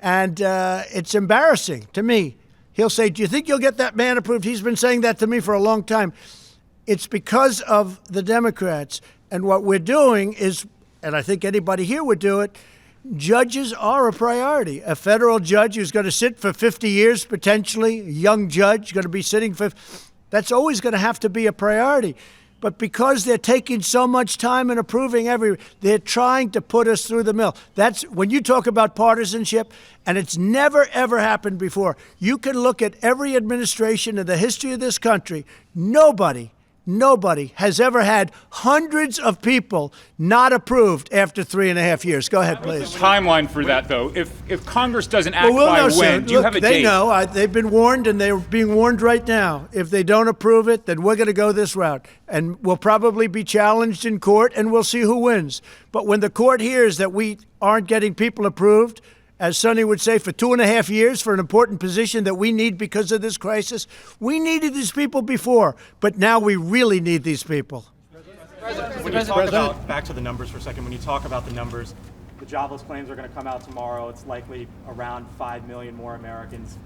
And it's embarrassing to me. He'll say, do you think you'll get that man approved? He's been saying that to me for a long time. It's because of the Democrats. And what we're doing is, and I think anybody here would do it, judges are a priority. A federal judge who's going to sit for 50 years, potentially, a young judge going to be sitting for, that's always going to have to be a priority. But because they're taking so much time and approving they're trying to put us through the mill. That's when you talk about partisanship, and it's never, ever happened before. You can look at every administration in the history of this country. Nobody has ever had hundreds of people not approved after 3.5 years. Go ahead, please. Timeline for that, though. If Congress doesn't act by when, do you have a date? They know. They've been warned, and they're being warned right now. If they don't approve it, then we're going to go this route. And we'll probably be challenged in court, and we'll see who wins. But when the court hears that we aren't getting people approved, as Sonny would say, for 2.5 years for an important position that we need because of this crisis. We needed these people before, but now we really need these people. When you talk about, back to the numbers for a second, when you talk about the numbers, the jobless claims are going to come out tomorrow. It's likely around 5 million more Americans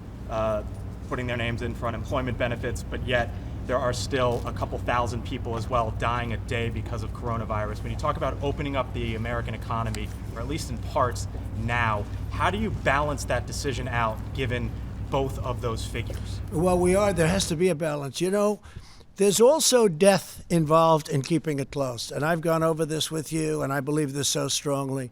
putting their names in for unemployment benefits, but yet there are still a couple thousand people as well dying a day because of coronavirus. When you talk about opening up the American economy, or at least in parts now, how do you balance that decision out given both of those figures? Well, there has to be a balance. You know, there's also death involved in keeping it closed. And I've gone over this with you, and I believe this so strongly.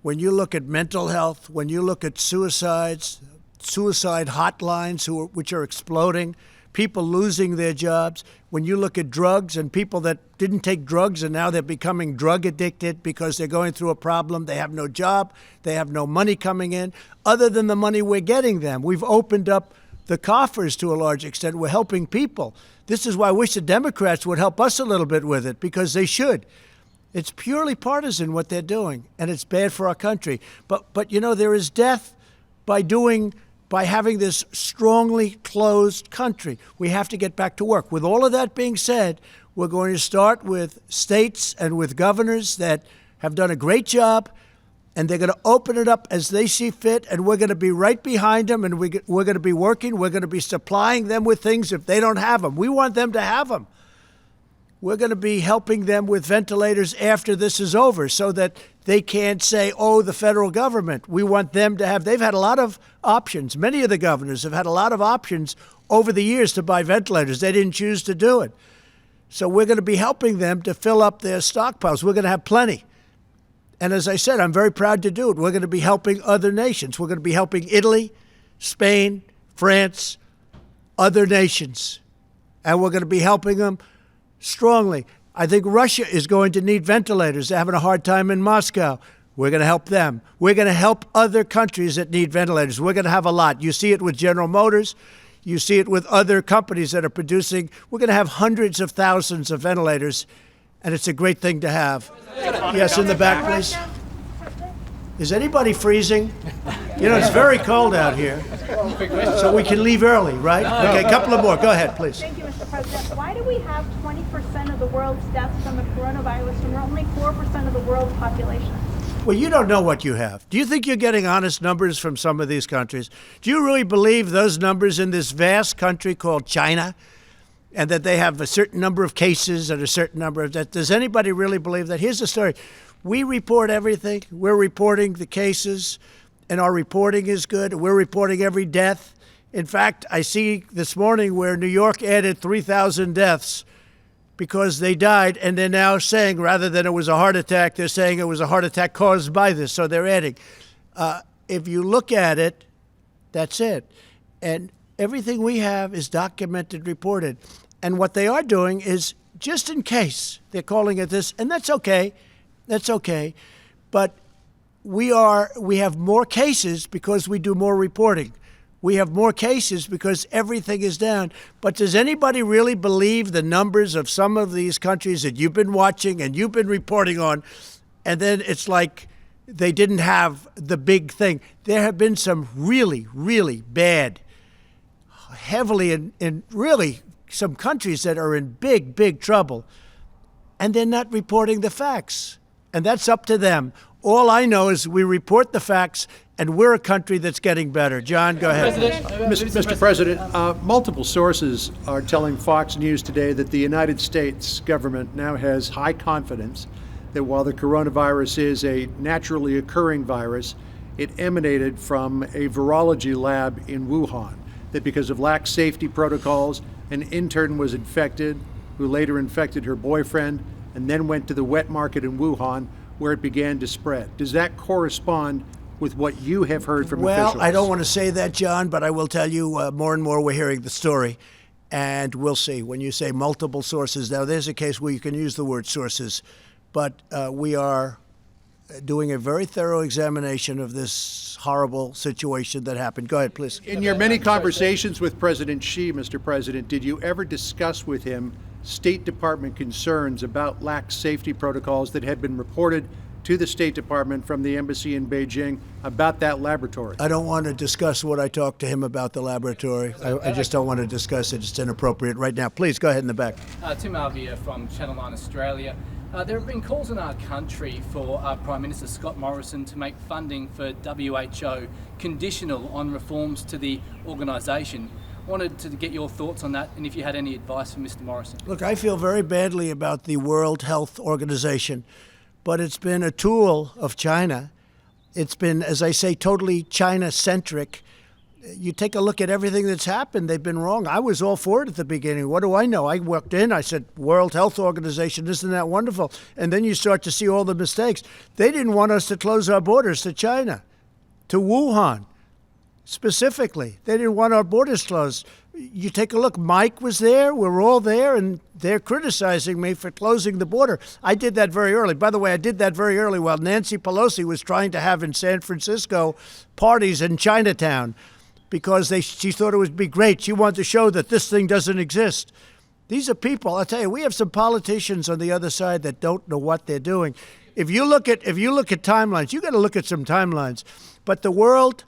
When you look at mental health, when you look at suicides, suicide hotlines which are exploding, people losing their jobs, when you look at drugs and people that didn't take drugs and now they're becoming drug addicted because they're going through a problem, they have no job, they have no money coming in, other than the money we're getting them. We've opened up the coffers to a large extent. We're helping people. This is why I wish the Democrats would help us a little bit with it, because they should. It's purely partisan what they're doing, and it's bad for our country. But you know, there is death by having this strongly closed country. We have to get back to work. With all of that being said, we're going to start with states and with governors that have done a great job, and they're going to open it up as they see fit, and we're going to be right behind them, and we're going to be working. We're going to be supplying them with things if they don't have them. We want them to have them. We're going to be helping them with ventilators after this is over so that they can't say, oh, the federal government. We want them to have, they've had a lot of options. Many of the governors have had a lot of options over the years to buy ventilators. They didn't choose to do it. So we're going to be helping them to fill up their stockpiles. We're going to have plenty. And as I said, I'm very proud to do it. We're going to be helping other nations. We're going to be helping Italy, Spain, France, other nations. And we're going to be helping them strongly. I think Russia is going to need ventilators. They're having a hard time in Moscow. We're going to help them. We're going to help other countries that need ventilators. We're going to have a lot. You see it with General Motors. You see it with other companies that are producing. We're going to have hundreds of thousands of ventilators, and it's a great thing to have. Yes, in the back, please. Is anybody freezing? You know, it's very cold out here, so we can leave early, right? Okay, a couple of more. Go ahead, please. Thank you, Mr. President. Why do we have 20% of the world's deaths from the coronavirus when we're only 4% of the world's population? Well, you don't know what you have. Do you think you're getting honest numbers from some of these countries? Do you really believe those numbers in this vast country called China, and that they have a certain number of cases and a certain number of deaths? Does anybody really believe that? Here's the story. We report everything. We're reporting the cases, and our reporting is good. We're reporting every death. In fact, I see this morning where New York added 3,000 deaths because they died, and they're now saying, rather than it was a heart attack, they're saying it was a heart attack caused by this, so they're adding. If you look at it, that's it. And everything we have is documented, reported. And what they are doing is, just in case, they're calling it this, and that's okay. That's okay. But we have more cases because we do more reporting. We have more cases because everything is down. But does anybody really believe the numbers of some of these countries that you've been watching and you've been reporting on, and then it's like they didn't have the big thing? There have been some really, really bad, heavily in really some countries that are in big, big trouble, and they're not reporting the facts. And that's up to them. All I know is we report the facts, and we're a country that's getting better. John, go ahead. Mr. President, multiple sources are telling Fox News today that the United States government now has high confidence that while the coronavirus is a naturally occurring virus, it emanated from a virology lab in Wuhan, that because of lax safety protocols, an intern was infected, who later infected her boyfriend, and then went to the wet market in Wuhan, where it began to spread. Does that correspond with what you have heard from officials? Well, I don't want to say that, John, but I will tell you more and more we're hearing the story, and we'll see. When you say multiple sources, now there's a case where you can use the word sources, but we are doing a very thorough examination of this horrible situation that happened. Go ahead, please. In your many conversations with President Xi, Mr. President, did you ever discuss with him State Department concerns about lax safety protocols that had been reported to the State Department from the embassy in Beijing about that laboratory? I don't want to discuss what I talked to him about the laboratory. I just don't want to discuss it. It's inappropriate right now. Please go ahead in the back. Tim Alvia from Channel 9 Australia. There have been calls in our country for Prime Minister Scott Morrison to make funding for WHO conditional on reforms to the organisation. Wanted to get your thoughts on that and if you had any advice for Mr. Morrison. Look, I feel very badly about the World Health Organization, but it's been a tool of China. It's been, as I say, totally China-centric. You take a look at everything that's happened, they've been wrong. I was all for it at the beginning. What do I know? I walked in, I said, World Health Organization, isn't that wonderful? And then you start to see all the mistakes. They didn't want us to close our borders to China, to Wuhan specifically. They didn't want our borders closed. You take a look, Mike was there, we're all there, and they're criticizing me for closing the border. I did that very early. By the way, I did that very early while Nancy Pelosi was trying to have in San Francisco parties in Chinatown, because she thought it would be great. She wanted to show that this thing doesn't exist. These are people, I'll tell you, we have some politicians on the other side that don't know what they're doing. If you look at timelines, you got to look at some timelines. But the World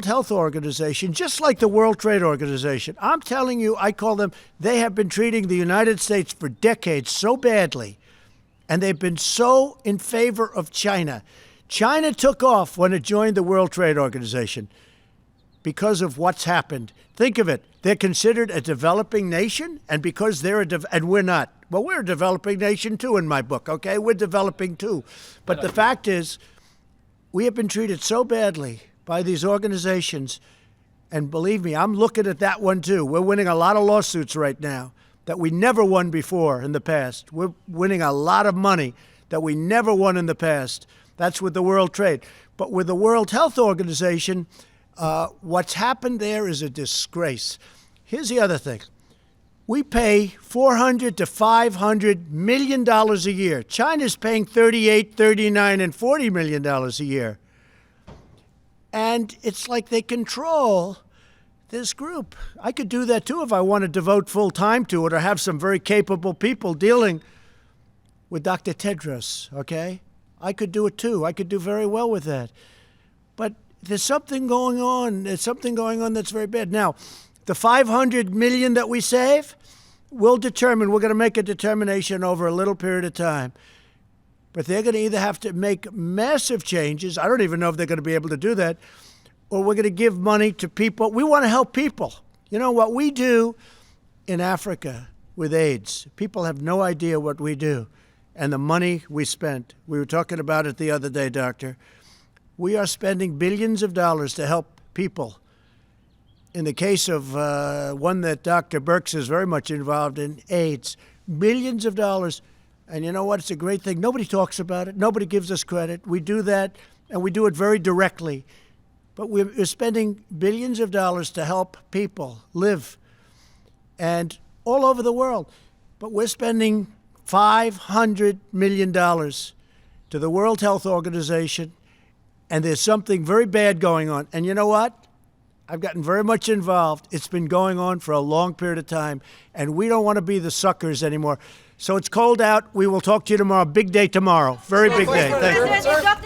Health Organization, just like the World Trade Organization, I'm telling you, I call them, they have been treating the United States for decades so badly, and they've been so in favor of China. China took off when it joined the World Trade Organization, because of what's happened. Think of it. They're considered a developing nation, and because they're and we're not. Well, we're a developing nation too in my book, okay? We're developing too. But the fact is, we have been treated so badly by these organizations, and believe me, I'm looking at that one too. We're winning a lot of lawsuits right now that we never won before in the past. We're winning a lot of money that we never won in the past. That's with the World Trade. But with the World Health Organization, what's happened there is a disgrace. Here's the other thing. We pay $400 to $500 million a year. China's paying $38, $39, and $40 million a year. And it's like they control this group. I could do that too if I want to devote full time to it or have some very capable people dealing with Dr. Tedros, okay? I could do it too. I could do very well with that. But there's something going on. There's something going on that's very bad. Now, the $500 million that we save, we're going to make a determination over a little period of time. But they're going to either have to make massive changes. I don't even know if they're going to be able to do that. Or we're going to give money to people. We want to help people. You know what we do in Africa with AIDS? People have no idea what we do and the money we spent. We were talking about it the other day, Doctor. We are spending billions of dollars to help people. In the case of one that Dr. Birx is very much involved in, AIDS, billions of dollars. And you know what? It's a great thing. Nobody talks about it. Nobody gives us credit. We do that, and we do it very directly. But we're spending billions of dollars to help people live, and all over the world. But we're spending $500 million to the World Health Organization, and there's something very bad going on. And you know what? I've gotten very much involved. It's been going on for a long period of time, and we don't want to be the suckers anymore. So it's cold out. We will talk to you tomorrow. Big day tomorrow. Very big day. Thank you.